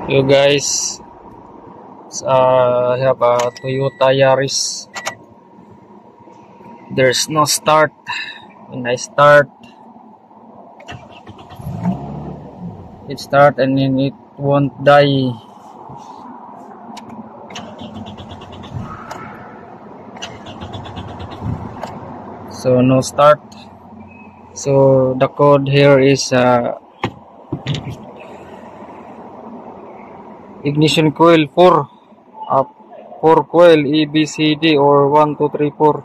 You guys, I have a Toyota Yaris. There's no start. When I start, it start and then it won't die. So no start. So the code here is ignition coil 4. 4 coil EBCD or 1, 2, 3, 4.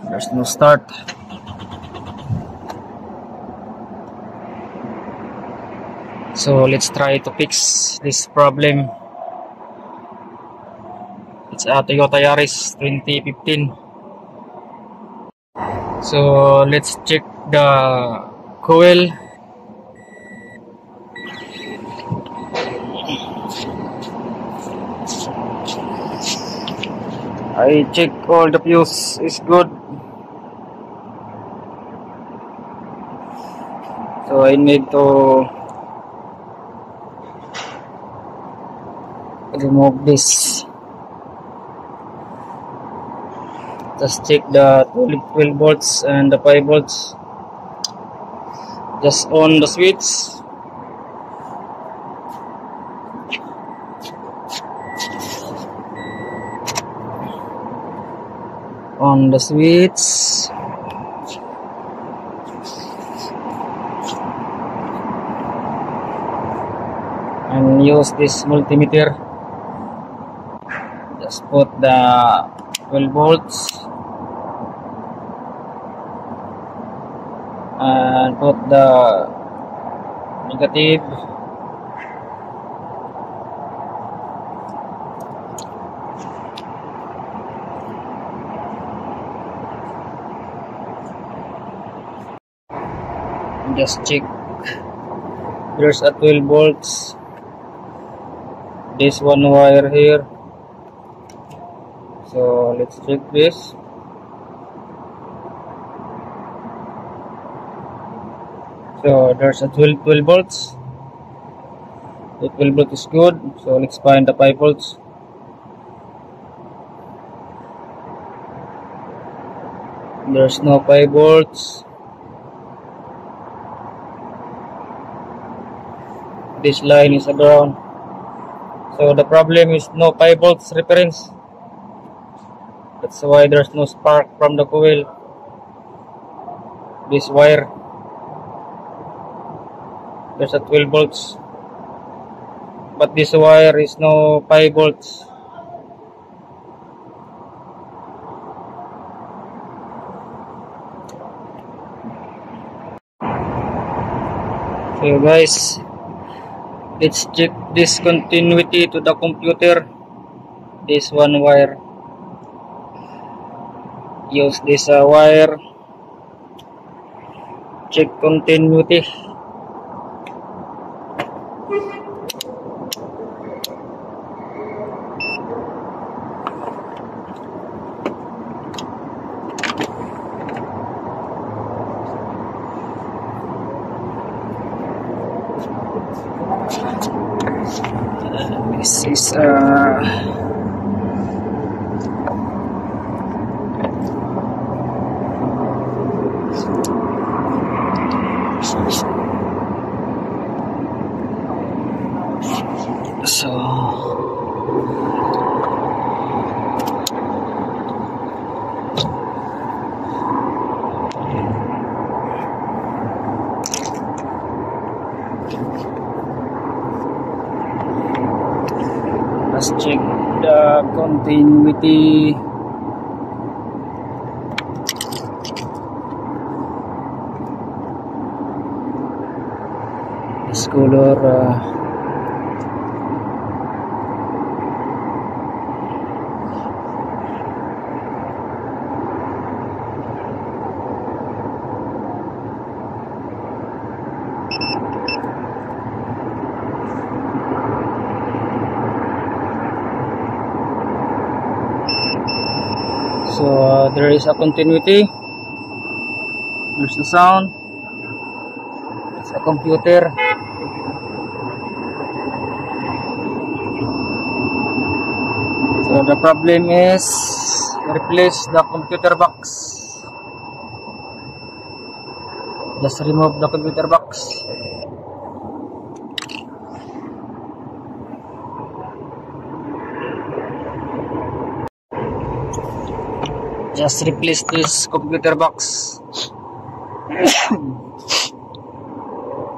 There's no start. So let's try to fix this problem. It's a Toyota Yaris 2015. So let's check the coil. I check all the fuse is good. So I need to remove this. Just check the 12 volts and the 5 volts. Just on the switch. On the switch. And use this multimeter. Just put the 12 volts and put the negative. Just check. There's a 12 volts. This one wire here. So let's check this. So there's a 12 volts. The 12 volt is good. So let's find the 5 volts. There's no 5 volts. This line is a ground. So the problem is no 5 volts reference. That's why there's no spark from the coil. This wire, there's a 12 volts, but this wire is no 5 volts. So guys, let's check this continuity to the computer. This one wire. Use this wire. Check continuity. This is let's check the continuity. This color so there is a continuity. There's the sound. It's a computer. So the problem is replace the computer box. Just remove the computer box. Just replace this computer box.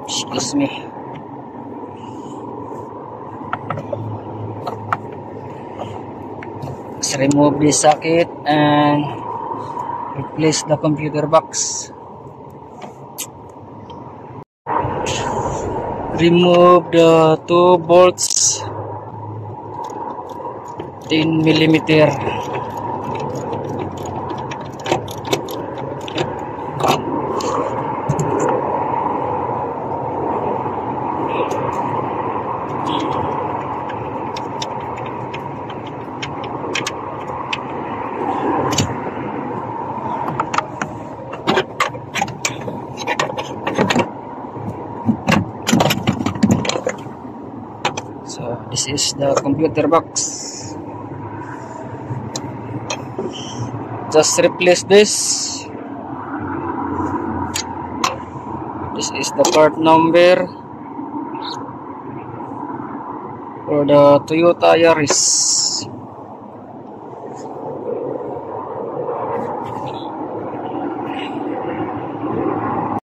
Excuse me. Just remove this socket and replace the computer box. Remove the 2 bolts 10 millimeter. So this is the computer box. Just replace this. This is the part number for the Toyota Yaris.